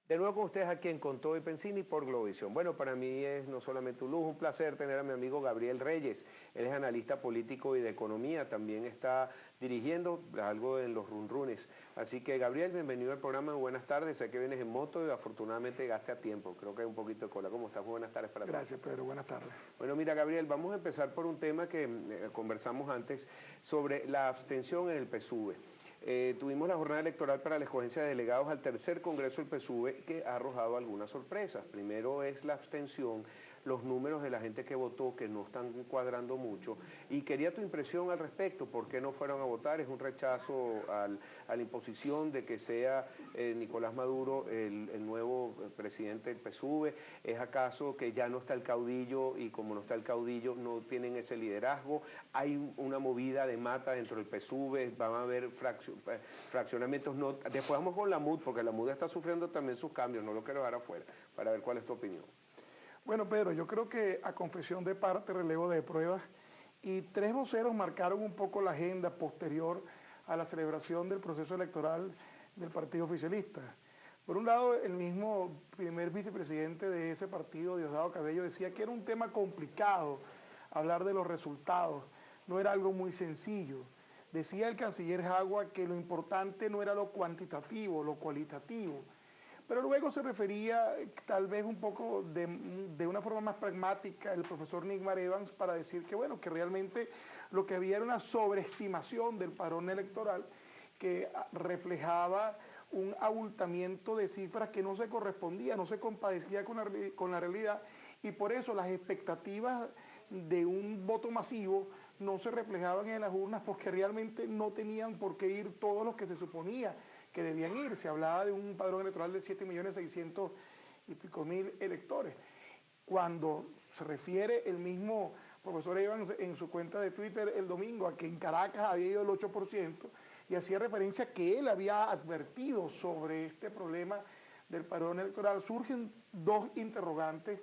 De nuevo con ustedes aquí en Con Todo y Pensini por Globovisión. Bueno, para mí es no solamente un lujo, un placer tener a mi amigo Gabriel Reyes. Él es analista político y de economía, también está dirigiendo algo en los runrunes. Así que Gabriel, bienvenido al programa, buenas tardes. Sé que vienes en moto y afortunadamente llegaste a tiempo. Creo que hay un poquito de cola. ¿Cómo estás? Muy buenas tardes para ti. Gracias, Pedro. Buenas tardes. Bueno, mira, Gabriel, vamos a empezar por un tema que conversamos antes sobre la abstención en el PSUV. Tuvimos la jornada electoral para la escogencia de delegados al tercer Congreso del PSUV que ha arrojado algunas sorpresas. Primero es la abstención, los números de la gente que votó que no están cuadrando mucho y quería tu impresión al respecto, ¿por qué no fueron a votar? ¿Es un rechazo a la imposición de que sea Nicolás Maduro el nuevo presidente del PSUV? ¿Es acaso que ya no está el caudillo y como no está el caudillo no tienen ese liderazgo? ¿Hay una movida de mata dentro del PSUV? ¿Van a haber fraccionamientos? No. Después vamos con la MUD, porque la MUD está sufriendo también sus cambios, no lo quiero dejar afuera, para ver cuál es tu opinión. Bueno, Pedro, yo creo que a confesión de parte, relevo de pruebas, y tres voceros marcaron un poco la agenda posterior a la celebración del proceso electoral del partido oficialista. Por un lado, el mismo primer vicepresidente de ese partido, Diosdado Cabello, decía que era un tema complicado hablar de los resultados, no era algo muy sencillo. Decía el canciller Jagua que lo importante no era lo cuantitativo, lo cualitativo. Pero luego se refería, tal vez un poco de una forma más pragmática, el profesor Nigmar Evans, para decir que, bueno, que realmente lo que había era una sobreestimación del padrón electoral que reflejaba un abultamiento de cifras que no se correspondía, no se compadecía con la realidad, y por eso las expectativas de un voto masivo no se reflejaban en las urnas porque realmente no tenían por qué ir todos los que se suponía que debían ir. Se hablaba de un padrón electoral de 7.600.000 y pico electores. Cuando se refiere el mismo profesor Evans en su cuenta de Twitter el domingo a que en Caracas había ido el 8%, y hacía referencia a que él había advertido sobre este problema del padrón electoral, surgen dos interrogantes.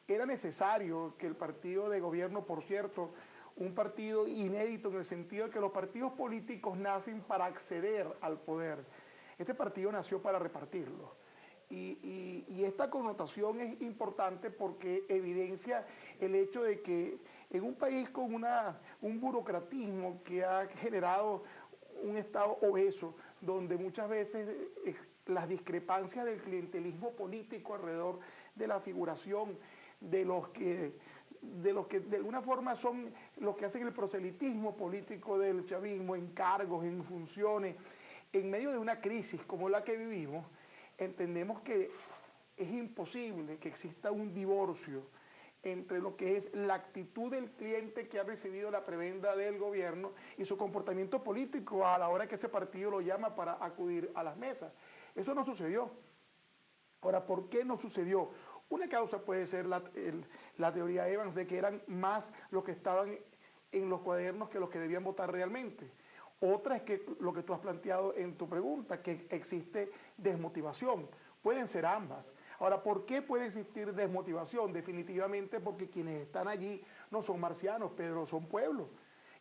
Era necesario que el partido de gobierno, por cierto, un partido inédito en el sentido de que los partidos políticos nacen para acceder al poder. Este partido nació para repartirlo. Y esta connotación es importante porque evidencia el hecho de que en un país con un burocratismo que ha generado un Estado obeso, donde muchas veces las discrepancias del clientelismo político alrededor de la figuración de los que de alguna forma son los que hacen el proselitismo político del chavismo en cargos, en funciones, en medio de una crisis como la que vivimos, entendemos que es imposible que exista un divorcio entre lo que es la actitud del cliente que ha recibido la prebenda del gobierno y su comportamiento político a la hora que ese partido lo llama para acudir a las mesas. Eso no sucedió. Ahora, ¿por qué no sucedió? Una causa puede ser la teoría Evans de que eran más los que estaban en los cuadernos que los que debían votar realmente. Otra es que lo que tú has planteado en tu pregunta, que existe desmotivación. Pueden ser ambas. Ahora, ¿por qué puede existir desmotivación? Definitivamente porque quienes están allí no son marcianos, Pedro, son pueblos.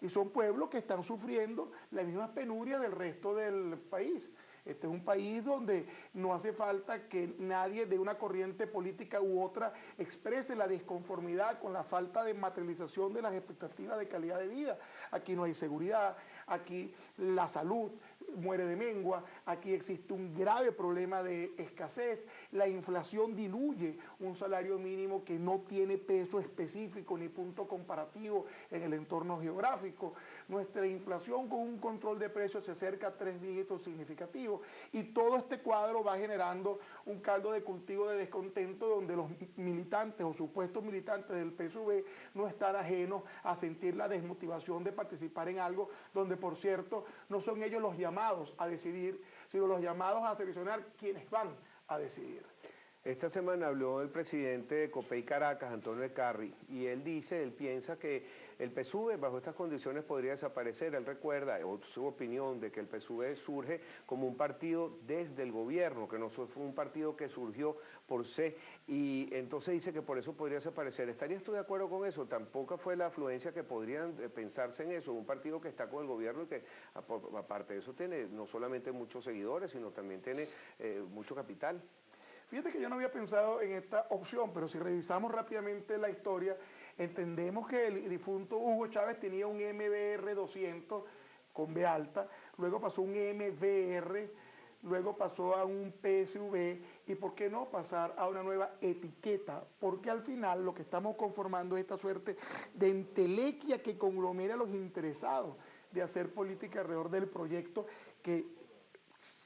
Y son pueblos que están sufriendo las mismas penurias del resto del país. Este es un país donde no hace falta que nadie de una corriente política u otra exprese la disconformidad con la falta de materialización de las expectativas de calidad de vida. Aquí no hay seguridad, aquí la salud muere de mengua, aquí existe un grave problema de escasez, la inflación diluye un salario mínimo que no tiene peso específico ni punto comparativo en el entorno geográfico. Nuestra inflación con un control de precios se acerca a 3 dígitos significativos y todo este cuadro va generando un caldo de cultivo de descontento donde los militantes o supuestos militantes del PSUV no están ajenos a sentir la desmotivación de participar en algo donde, por cierto, no son ellos los llamados a decidir, sino los llamados a seleccionar quienes van a decidir. Esta semana habló el presidente de Copey Caracas, Antonio Ecarri, y él piensa que el PSUV bajo estas condiciones podría desaparecer. Él recuerda, o su opinión, de que el PSUV surge como un partido desde el gobierno, que no fue un partido que surgió por sí, y entonces dice que por eso podría desaparecer. ¿Estarías tú de acuerdo con eso? Tampoco fue la afluencia que podrían pensarse en eso, un partido que está con el gobierno y que aparte de eso tiene no solamente muchos seguidores, sino también tiene mucho capital. Fíjate que yo no había pensado en esta opción, pero si revisamos rápidamente la historia, entendemos que el difunto Hugo Chávez tenía un MBR 200 con B alta, luego pasó un MBR, luego pasó a un PSV y por qué no pasar a una nueva etiqueta, porque al final lo que estamos conformando es esta suerte de entelequia que conglomera a los interesados de hacer política alrededor del proyecto que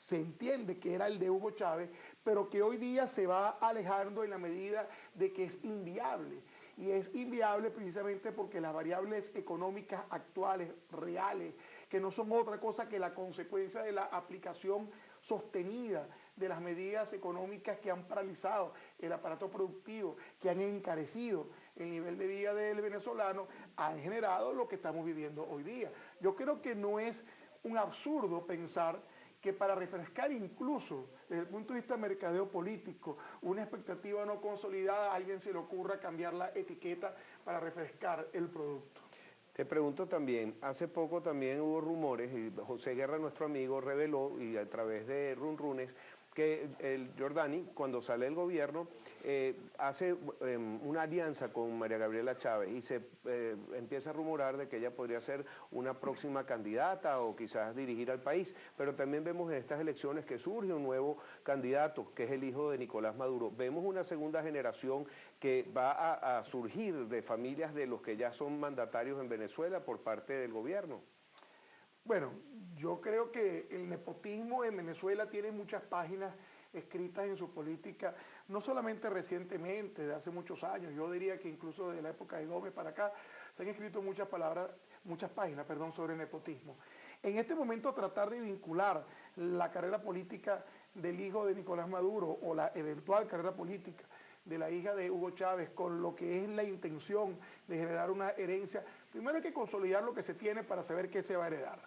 se entiende que era el de Hugo Chávez, pero que hoy día se va alejando en la medida de que es inviable. Y es inviable precisamente porque las variables económicas actuales, reales, que no son otra cosa que la consecuencia de la aplicación sostenida de las medidas económicas que han paralizado el aparato productivo, que han encarecido el nivel de vida del venezolano, han generado lo que estamos viviendo hoy día. Yo creo que no es un absurdo pensar que para refrescar incluso desde el punto de vista mercadeo político una expectativa no consolidada, a alguien se le ocurra cambiar la etiqueta para refrescar el producto. Te pregunto también, hace poco también hubo rumores, y José Guerra, nuestro amigo, reveló, y a través de Runrunes, que el Jordani, cuando sale del gobierno, hace una alianza con María Gabriela Chávez y se empieza a rumorar de que ella podría ser una próxima candidata o quizás dirigir al país, pero también vemos en estas elecciones que surge un nuevo candidato, que es el hijo de Nicolás Maduro. Vemos una segunda generación que va a surgir de familias de los que ya son mandatarios en Venezuela por parte del gobierno. Bueno, yo creo que el nepotismo en Venezuela tiene muchas páginas escritas en su política, no solamente recientemente, de hace muchos años, yo diría que incluso de la época de Gómez para acá, se han escrito muchas páginas sobre el nepotismo. En este momento tratar de vincular la carrera política del hijo de Nicolás Maduro o la eventual carrera política de la hija de Hugo Chávez con lo que es la intención de generar una herencia, primero hay que consolidar lo que se tiene para saber qué se va a heredar.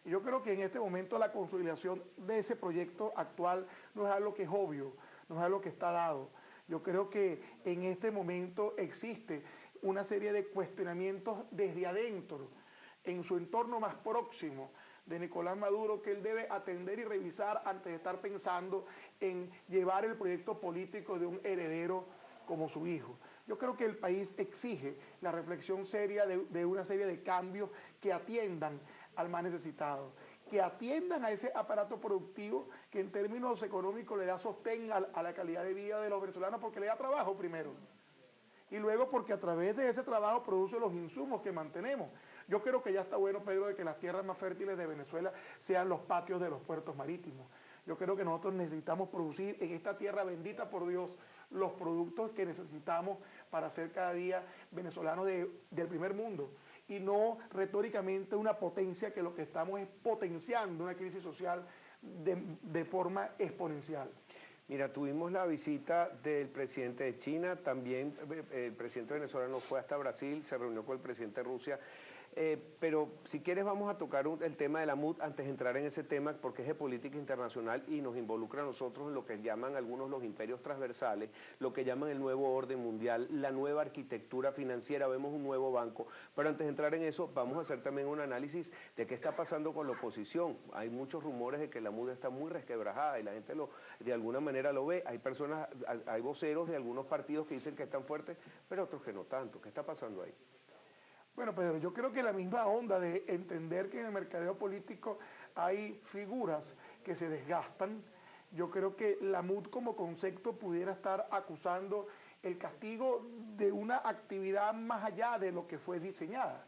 Y yo creo que en este momento la consolidación de ese proyecto actual no es algo que es obvio, no es algo que está dado. Yo creo que en este momento existe una serie de cuestionamientos desde adentro, en su entorno más próximo de Nicolás Maduro, que él debe atender y revisar antes de estar pensando en llevar el proyecto político de un heredero como su hijo. Yo creo que el país exige la reflexión seria de una serie de cambios que atiendan al más necesitado, que atiendan a ese aparato productivo que en términos económicos le da sostén a la calidad de vida de los venezolanos porque le da trabajo primero. Y luego porque a través de ese trabajo produce los insumos que mantenemos. Yo creo que ya está bueno, Pedro, de que las tierras más fértiles de Venezuela sean los patios de los puertos marítimos. Yo creo que nosotros necesitamos producir en esta tierra bendita por Dios los productos que necesitamos para ser cada día venezolanos del primer mundo y no retóricamente una potencia que lo que estamos es potenciando una crisis social de forma exponencial. Mira, tuvimos la visita del presidente de China, también el presidente venezolano fue hasta Brasil, se reunió con el presidente de Rusia. Pero si quieres vamos a tocar el tema de la MUD antes de entrar en ese tema porque es de política internacional y nos involucra a nosotros en lo que llaman algunos los imperios transversales, lo que llaman el nuevo orden mundial, la nueva arquitectura financiera, vemos un nuevo banco. Pero antes de entrar en eso vamos a hacer también un análisis de qué está pasando con la oposición. Hay muchos rumores de que la MUD está muy resquebrajada y la gente de alguna manera lo ve. Hay personas, hay voceros de algunos partidos que dicen que están fuertes, pero otros que no tanto. ¿Qué está pasando ahí? Bueno, Pedro, yo creo que la misma onda de entender que en el mercadeo político hay figuras que se desgastan, yo creo que la MUD como concepto pudiera estar acusando el castigo de una actividad más allá de lo que fue diseñada.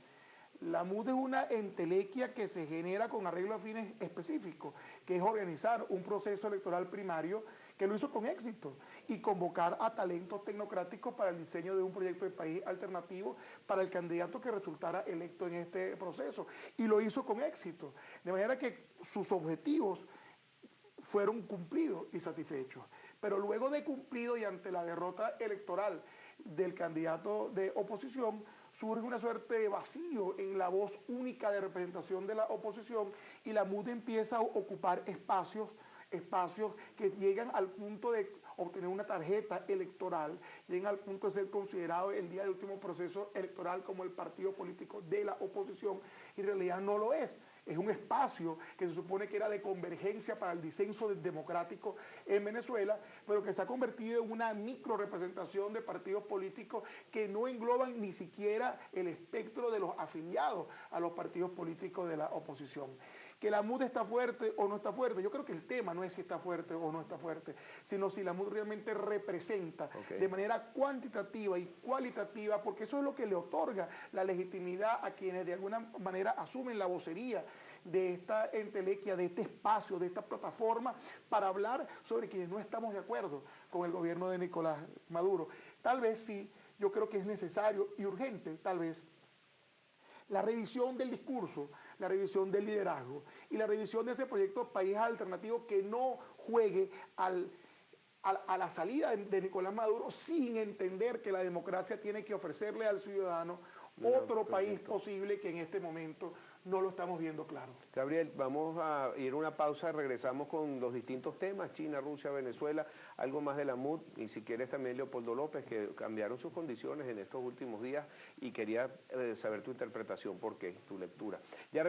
La MUD es una entelequia que se genera con arreglo a fines específicos, que es organizar un proceso electoral primario que lo hizo con éxito y convocar a talentos tecnocráticos para el diseño de un proyecto de país alternativo para el candidato que resultara electo en este proceso. Y lo hizo con éxito, de manera que sus objetivos fueron cumplidos y satisfechos. Pero luego de cumplido y ante la derrota electoral del candidato de oposición, surge una suerte de vacío en la voz única de representación de la oposición y la MUD empieza a ocupar espacios que llegan al punto de obtener una tarjeta electoral, llegan al punto de ser considerado el día del último proceso electoral como el partido político de la oposición, y en realidad no lo es. es un espacio que se supone que era de convergencia para el disenso democrático en Venezuela, pero que se ha convertido en una micro representación de partidos políticos que no engloban ni siquiera el espectro de los afiliados a los partidos políticos de la oposición. Que la MUD está fuerte o no está fuerte, yo creo que el tema no es si está fuerte o no está fuerte, sino si la MUD realmente representa de manera cuantitativa y cualitativa, porque eso es lo que le otorga la legitimidad a quienes de alguna manera asumen la vocería de esta entelequia, de este espacio, de esta plataforma, para hablar sobre quienes no estamos de acuerdo con el gobierno de Nicolás Maduro. Tal vez sí, yo creo que es necesario y urgente, tal vez, la revisión del discurso, la revisión del liderazgo y la revisión de ese proyecto País Alternativo que no juegue a la salida de Nicolás Maduro sin entender que la democracia tiene que ofrecerle al ciudadano otro país posible que en este momento no lo estamos viendo claro. Gabriel, vamos a ir a una pausa, regresamos con los distintos temas, China, Rusia, Venezuela, algo más de la MUD, y si quieres también Leopoldo López, que cambiaron sus condiciones en estos últimos días y quería saber tu interpretación, por qué, tu lectura. Ya